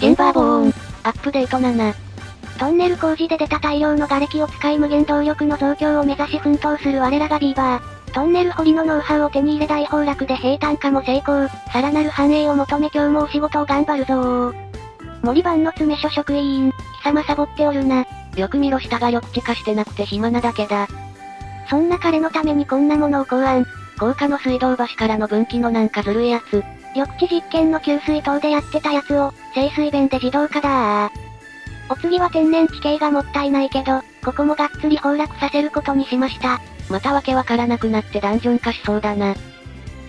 チェンバーボーン。アップデート7。トンネル工事で出た大量の瓦礫を使い無限動力の増強を目指し奮闘する我らがビーバー。トンネル掘りのノウハウを手に入れ大崩落で平坦化も成功。さらなる繁栄を求め今日もお仕事を頑張るぞー。森番の詰所職員、貴様サボっておるな。よく見ろ下が緑地化してなくて暇なだけだ。そんな彼のためにこんなものを考案。高架の水道橋からの分岐のなんかずるいやつ。緑地実験の給水塔でやってたやつを、清水弁で自動化だー。お次は天然地形がもったいないけど、ここもがっつり崩落させることにしました。またわけわからなくなってダンジョン化しそうだな。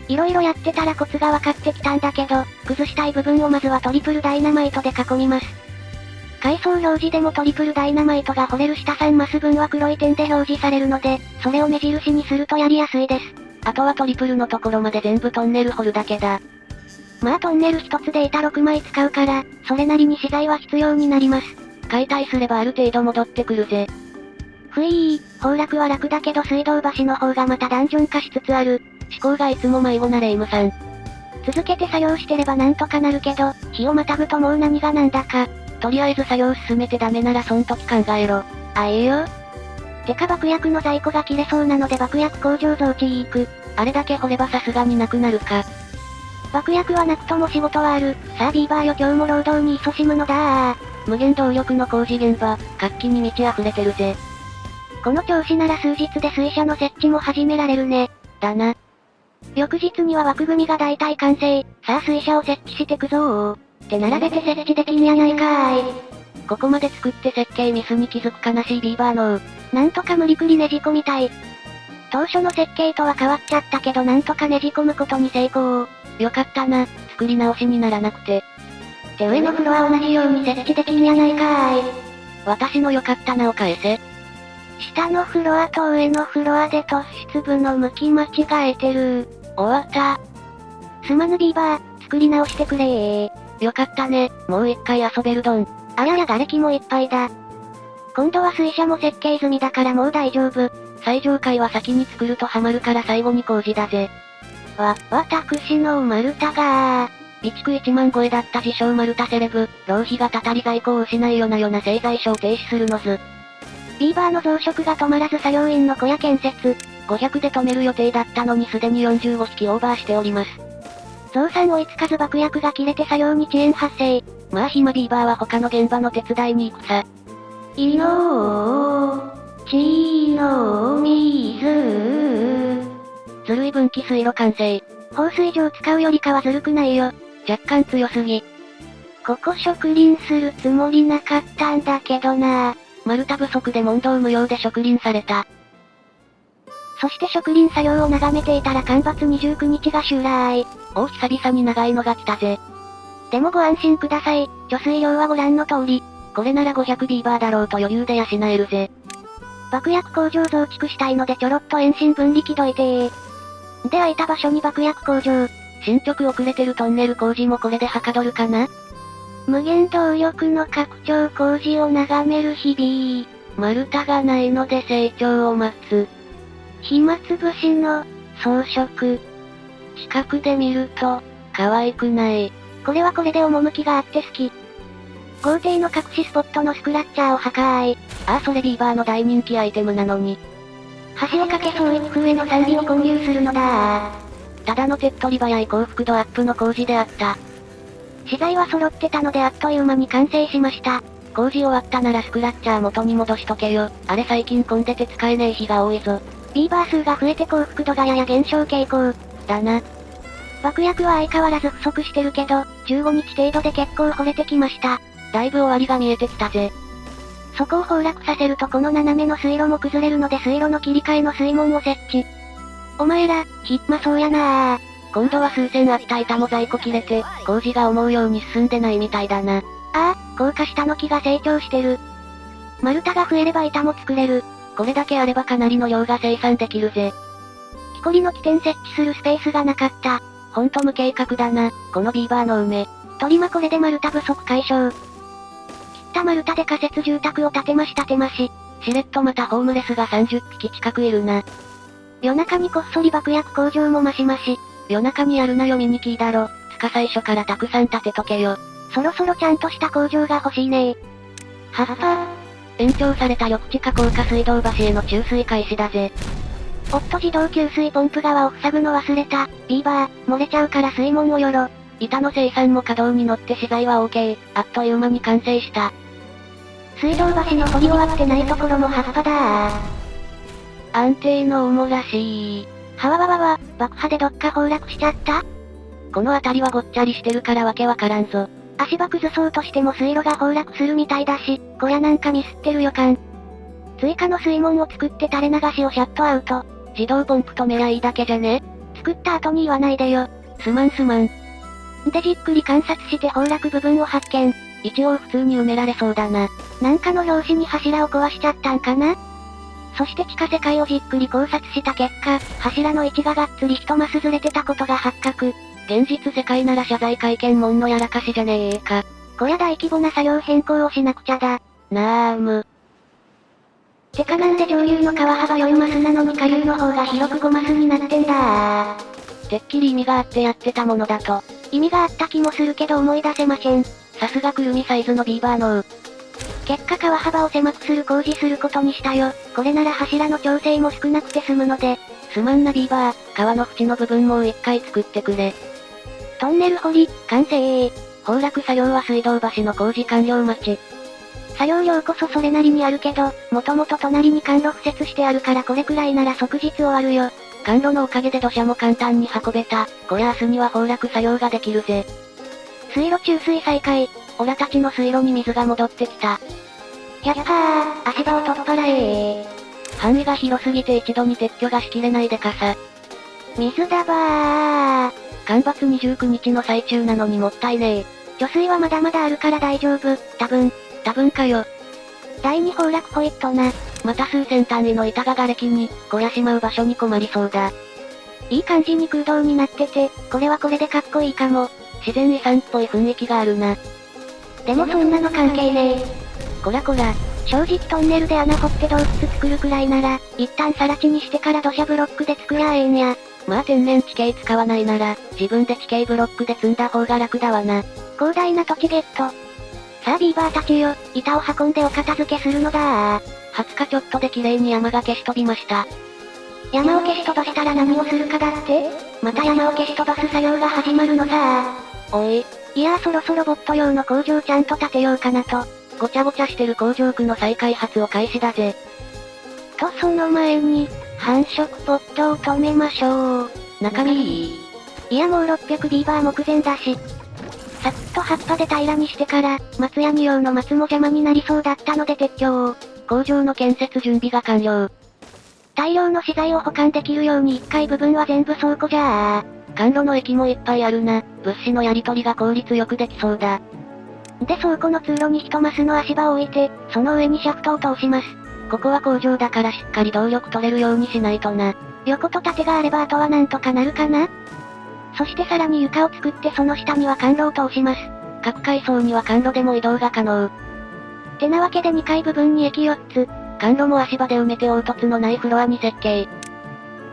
色々やってたらコツが分かってきたんだけど、崩したい部分をまずはトリプルダイナマイトで囲みます。階層表示でもトリプルダイナマイトが掘れる下3マス分は黒い点で表示されるので、それを目印にするとやりやすいです。あとはトリプルのところまで全部トンネル掘るだけだ。まあトンネル一つで板6枚使うから、それなりに資材は必要になります。解体すればある程度戻ってくるぜ。ふいー、崩落は楽だけど水道橋の方がまたダンジョン化しつつある。思考がいつも迷子なレイムさん。続けて作業してればなんとかなるけど、日をまたぐともう何がなんだか。とりあえず作業進めてダメならそん時考えろ。あ、いいよ。てか爆薬の在庫が切れそうなので爆薬工場増地行く。あれだけ掘ればさすがになくなるか。爆薬はなくとも仕事はある。さあビーバーよ今日も労働に勤しむのだー。無限動力の工事現場、活気に満ち溢れてるぜ。この調子なら数日で水車の設置も始められるね。だな。翌日には枠組みが大体完成。さあ水車を設置してくぞー。って並べて設置できんやないかーい。ここまで作って設計ミスに気づく悲しいビーバーのなんとか無理くりねじ込みたい。当初の設計とは変わっちゃったけどなんとかねじ込むことに成功。よかったな、作り直しにならなくて。で上のフロア同じように設置できんやないかーい。私のよかったなを返せ。下のフロアと上のフロアで突出部の向き間違えてる。終わった。すまぬビーバー、作り直してくれー。よかったね、もう一回遊べるどん。あやや瓦礫もいっぱいだ。今度は水車も設計済みだからもう大丈夫。最上階は先に作るとハマるから最後に工事だぜ。私の丸太が備蓄1万超えだった自称丸太セレブ、浪費がたたり在庫を失い夜な夜な製材所を停止するのず。ビーバーの増殖が止まらず作業員の小屋建設。500で止める予定だったのにすでに45匹オーバーしております。増産追いつかず爆薬が切れて作業に遅延発生。まあ暇ビーバーは他の現場の手伝いに行くさ。いのー、ちの水。ずるい分岐水路完成。放水場使うよりかはずるくないよ。若干強すぎ。ここ植林するつもりなかったんだけどな。丸太不足で問答無用で植林された。そして植林作業を眺めていたら干ばつ29日が襲来。おお久々に長いのが来たぜ。でもご安心ください。貯水量はご覧の通り。これなら500ビーバーだろうと余裕で養えるぜ。爆薬工場増築したいのでちょろっと遠心分離機どいてー。で空いた場所に爆薬工場。進捗遅れてるトンネル工事もこれではかどるかな？無限動力の拡張工事を眺める日々。丸太がないので成長を待つ。暇つぶしの装飾。近くで見ると可愛くない。これはこれで趣があって好き。豪邸の隠しスポットのスクラッチャーを破壊。ああそれビーバーの大人気アイテムなのに。橋を架けそう一風への賛美を混入するのだ。ただの手っ取り早い幸福度アップの工事であった。資材は揃ってたのであっという間に完成しました。工事終わったならスクラッチャー元に戻しとけよ。あれ最近混んでて使えねえ日が多いぞ。ビーバー数が増えて幸福度がやや減少傾向。だな。爆薬は相変わらず不足してるけど、15日程度で結構掘れてきました。だいぶ終わりが見えてきたぜ。そこを崩落させるとこの斜めの水路も崩れるので水路の切り替えの水門を設置。お前ら、暇そうやなー。今度は数千空きた板も在庫切れて、工事が思うように進んでないみたいだな。ああ、高架下の木が成長してる。丸太が増えれば板も作れる。これだけあればかなりの量が生産できるぜ。木こりの起点設置するスペースがなかった。ほんと無計画だな、このビーバーの梅。鳥間これで丸太不足解消。切った丸太で仮設住宅を建てまし。しれっとまたホームレスが30匹近くいるな。夜中にこっそり爆薬工場もマシマシ。夜中にやるなよ見に来いだろ。つか最初からたくさん建てとけよ。そろそろちゃんとした工場が欲しいねはっは延長された緑地化高架水道橋への注水開始だぜ。おっと自動給水ポンプ側を塞ぐの忘れた。ビーバー、漏れちゃうから水門をよろ。板の生産も稼働に乗って資材は OK。あっという間に完成した。水道橋の掘り終わってないところも葉っぱだ安定の主らしい。はわわわわ、爆破でどっか崩落しちゃった？この辺りはごっちゃりしてるからわけわからんぞ。足場崩そうとしても水路が崩落するみたいだし、小屋なんかミスってる予感。追加の水門を作って垂れ流しをシャットアウト。自動ポンプ止めりゃいいだけじゃね？作った後に言わないでよ。すまん。でじっくり観察して崩落部分を発見。一応普通に埋められそうだな。なんかの拍子に柱を壊しちゃったんかな？そして地下世界をじっくり考察した結果、柱の位置ががっつり一マスずれてたことが発覚。現実世界なら謝罪会見もんのやらかしじゃねえか。こりゃ大規模な作業変更をしなくちゃだ。なーむ。てかなんで上流の川幅4マスなのに下流の方が広く5マスになってんだてっきり意味があってやってたものだと。意味があった気もするけど思い出せません。さすがくるみサイズのビーバーの結果川幅を狭くする工事することにしたよ。これなら柱の調整も少なくて済むので。すまんなビーバー、川の縁の部分もう一回作ってくれ。トンネル掘り、完成。崩落作業は水道橋の工事完了待ち。作業量こそそれなりにあるけど、もともと隣に管路敷設してあるからこれくらいなら即日終わるよ。管路のおかげで土砂も簡単に運べた。こりゃ明日には崩落作業ができるぜ。水路注水再開。オラたちの水路に水が戻ってきた。やったー、足場を取っ払え範囲が広すぎて一度に撤去がしきれないでかさ。水だばー。干ばつ29日の最中なのにもったいねえ。貯水はまだまだあるから大丈夫、多分かよ。第2崩落ポイントな。また数千単位の板が瓦礫に、肥やしまう場所に困りそうだ。いい感じに空洞になってて、これはこれでかっこいいかも。自然遺産っぽい雰囲気があるな。でもそんなの関係ねえ。こらこら。正直トンネルで穴掘って洞窟作るくらいなら、一旦更地にしてから土砂ブロックで作りゃええんや。まあ天然地形使わないなら、自分で地形ブロックで積んだ方が楽だわな。広大な土地ゲット。さあビーバーたちよ、板を運んでお片付けするのだ20日ちょっとで綺麗に山が消し飛びました。山を消し飛ばしたら何をするかだって？また山を消し飛ばす作業が始まるのさおい。いやそろそろボット用の工場ちゃんと建てようかなと。ごちゃごちゃしてる工場区の再開発を開始だぜ。とその前に、繁殖ポットを止めましょう。中身いやもう600ビーバー目前だし。さっと葉っぱで平らにしてから、松ヤニ用の松も邪魔になりそうだったので撤去を。工場の建設準備が完了。大量の資材を保管できるように1階部分は全部倉庫じゃあ。管路の駅もいっぱいあるな。物資のやり取りが効率よくできそうだ。で倉庫の通路に一マスの足場を置いて、その上にシャフトを通します。ここは工場だからしっかり動力取れるようにしないとな。横と縦があればあとはなんとかなるかな。そしてさらに床を作ってその下には管路を通します。各階層には管路でも移動が可能。てなわけで2階部分に駅4つ。管路も足場で埋めて凹凸のないフロアに設計。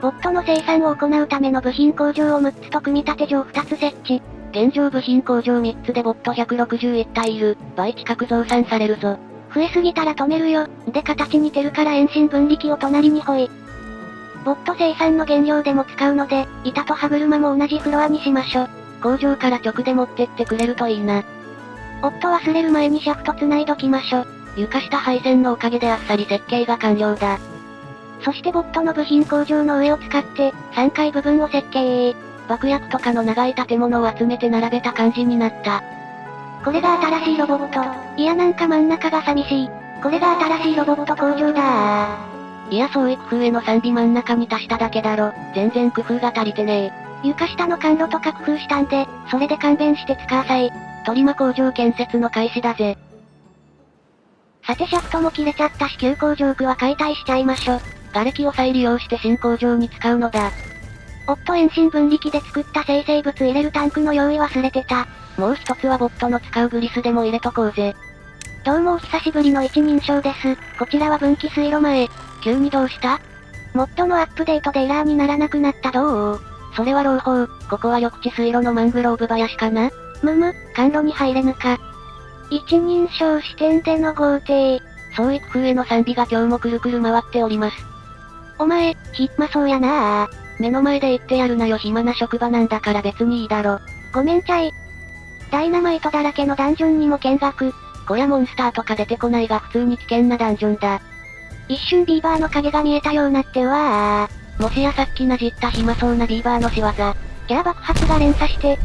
ボットの生産を行うための部品工場を6つと組み立て場2つ設置。現状部品工場3つでボット161体いる。倍近く増産されるぞ。増えすぎたら止めるよ。で形似てるから遠心分離機を隣にほい。ボット生産の原料でも使うので、板と歯車も同じフロアにしましょ。工場から直で持ってってくれるといいな。夫忘れる前にシャフト繋いどきましょ。床下配線のおかげであっさり設計が完了だ。そしてボットの部品工場の上を使って、3階部分を設計。爆薬とかの長い建物を集めて並べた感じになった。これが新しいロボット。いやなんか真ん中が寂しい。これが新しいロボット工場だいや創意工夫への賛美真ん中に足しただけだろ。全然工夫が足りてねえ。床下の管路とか工夫したんで、それで勘弁して使わさい。トリマ工場建設の開始だぜ。さてシャフトも切れちゃったし旧工場区は解体しちゃいましょ。瓦礫を再利用して新工場に使うのだ。遠心分離機で作った生成物入れるタンクの用意忘れてた。もう一つはボットの使うグリスでも入れとこうぜ。どうもお久しぶりの一人称です。こちらは分岐水路前。急にどうした？モッドのアップデートでエラーにならなくなったどう？それは朗報。ここは緑地水路のマングローブ林かな？甘露に入れぬか。一人称視点での豪邸。創意工夫への賛美が今日もくるくる回っております。お前、暇そうやなぁ。目の前で言ってやるなよ、暇な職場なんだから別にいいだろ。ごめんちゃい。ダイナマイトだらけのダンジョンにも見学。小屋モンスターとか出てこないが普通に危険なダンジョンだ。一瞬ビーバーの影が見えたようなってわもしやさっきなじった暇そうなビーバーの仕業。キャー爆発が連鎖して、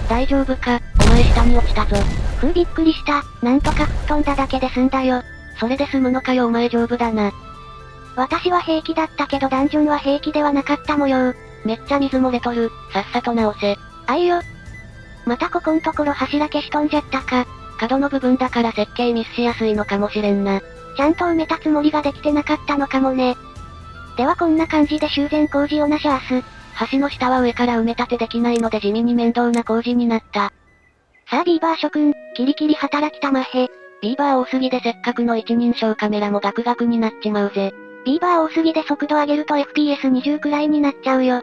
大丈夫か、お前下に落ちたぞ。びっくりした。なんとか吹っ飛んだだけで済んだよ。それで済むのかよお前丈夫だな。私は平気だったけどダンジョンは平気ではなかった模様。めっちゃ水漏れとる、さっさと直せ。あいよ。またここんところ柱消し飛んじゃったか。角の部分だから設計ミスしやすいのかもしれんな。ちゃんと埋めたつもりができてなかったのかもね。ではこんな感じで修繕工事をなしゃーす。橋の下は上から埋め立てできないので地味に面倒な工事になった。さあビーバー諸君、キリキリ働きたまへ。ビーバー多すぎでせっかくの一人称カメラもガクガクになっちまうぜ。ビーバー多すぎで速度上げると FPS20 くらいになっちゃうよ。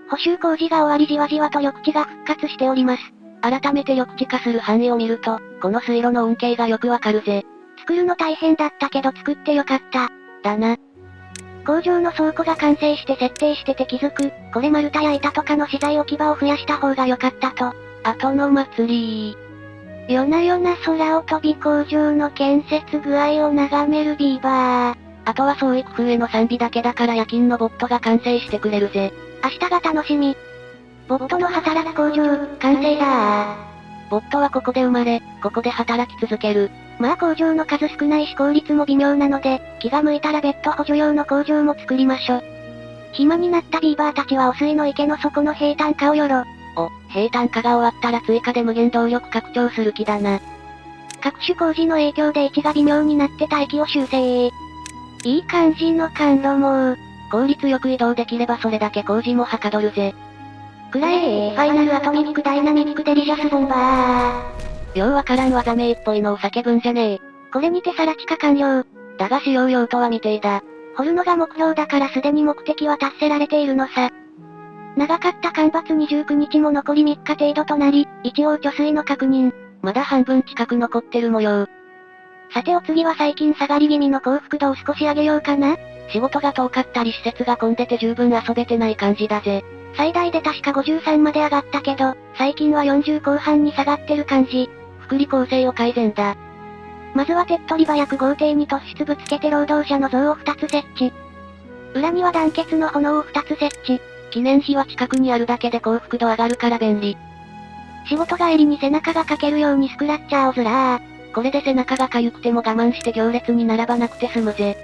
補修工事が終わりじわじわと緑地が復活しております。改めて緑地化する範囲を見ると、この水路の恩恵がよくわかるぜ。作るの大変だったけど作ってよかった。だな。工場の倉庫が完成して設定してて気づく。これ丸太や板とかの資材置き場を増やした方が良かったと。後の祭り。夜な夜な空を飛び工場の建設具合を眺めるビーバー。あとは創意工夫への賛美だけだから夜勤のボットが完成してくれるぜ。明日が楽しみ。ボットの働く工場、完成だー。ボットはここで生まれ、ここで働き続ける。まあ工場の数少ないし効率も微妙なので、気が向いたら別途補助用の工場も作りましょ。暇になったビーバーたちは汚水の池の底の平坦化をよろ。平坦化が終わったら追加で無限動力拡張する気だな。各種工事の影響で位置が微妙になって大気を修正。いい感じの管路も効率よく移動できればそれだけ工事もはかどるぜ。ファイナルアトミックダイナミックデリシャスボンバー。ようわからん技名っぽいのを叫ぶんじゃねえ。これにて更地化完了。だが使用用途は未定だ。掘るのが目標だからすでに目的は達せられているのさ。長かった干ばつ29日も残り3日程度となり、一応貯水の確認。まだ半分近く残ってる模様。さてお次は最近下がり気味の幸福度を少し上げようかな。仕事が遠かったり施設が混んでて十分遊べてない感じだぜ。最大で確か53まで上がったけど、最近は40後半に下がってる感じ。福利厚生を改善だ。まずは手っ取り早く豪邸に突出ぶつけて労働者の像を2つ設置。裏には団結の炎を2つ設置。記念碑は近くにあるだけで幸福度上がるから便利。仕事帰りに背中がかけるようにスクラッチャーをずらー。これで背中が痒くても我慢して行列に並ばなくて済むぜ。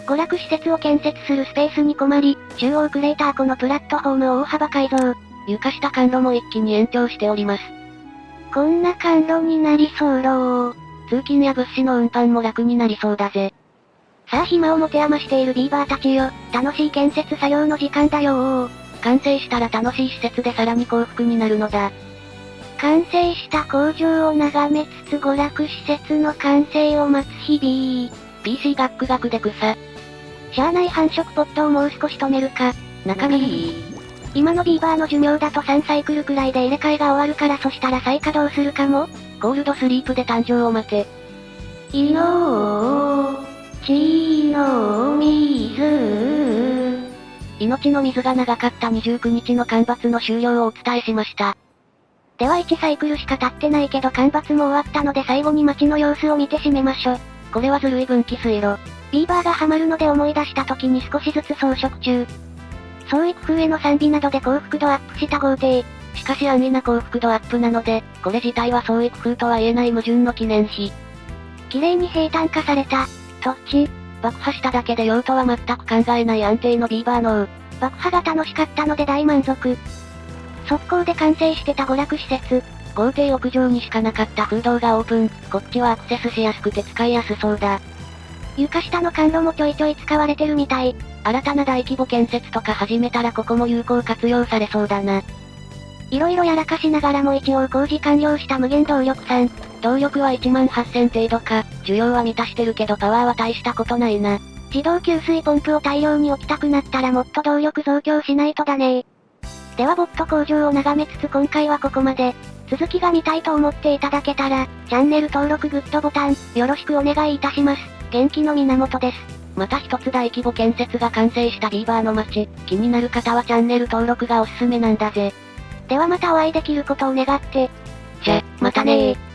娯楽施設を建設するスペースに困り、中央クレーター湖のプラットフォームを大幅改造。床下管路も一気に延長しております。こんな管路になりそうろ通勤や物資の運搬も楽になりそうだぜ。さあ暇を持て余しているビーバーたちよ。楽しい建設作業の時間だよー。完成したら楽しい施設でさらに幸福になるのだ。完成した工場を眺めつつ娯楽施設の完成を待つ日々。PC ガックガクで草。しゃあない繁殖ポットをもう少し止めるか。中身今のビーバーの寿命だと3サイクルくらいで入れ替えが終わるからそしたら再稼働するかも。ゴールドスリープで誕生を待て。命の水。命の水が長かった29日の干ばつの終了をお伝えしました。では1サイクルしか経ってないけど干ばつも終わったので最後に街の様子を見て締めましょ。これはずるい分岐水路。ビーバーがハマるので思い出した時に少しずつ装飾中。創意工夫への賛美などで幸福度アップした豪邸。しかし安易な幸福度アップなので、これ自体は創意工夫とは言えない矛盾の記念碑。綺麗に平坦化された土地。爆破しただけで用途は全く考えない安定のビーバー脳。爆破が楽しかったので大満足。速攻で完成してた娯楽施設。豪邸屋上にしかなかった風洞がオープン。こっちはアクセスしやすくて使いやすそうだ。床下の管路もちょいちょい使われてるみたい。新たな大規模建設とか始めたらここも有効活用されそうだな。色々やらかしながらも一応工事完了した無限動力さん。動力は18000程度か、需要は満たしてるけどパワーは大したことないな。自動給水ポンプを大量に置きたくなったらもっと動力増強しないとだね。ではボット工場を眺めつつ今回はここまで。続きが見たいと思っていただけたら、チャンネル登録グッドボタン、よろしくお願いいたします。元気の源です。また一つ大規模建設が完成したビーバーの街、気になる方はチャンネル登録がおすすめなんだぜ。ではまたお会いできることを願って。じゃ、またねー。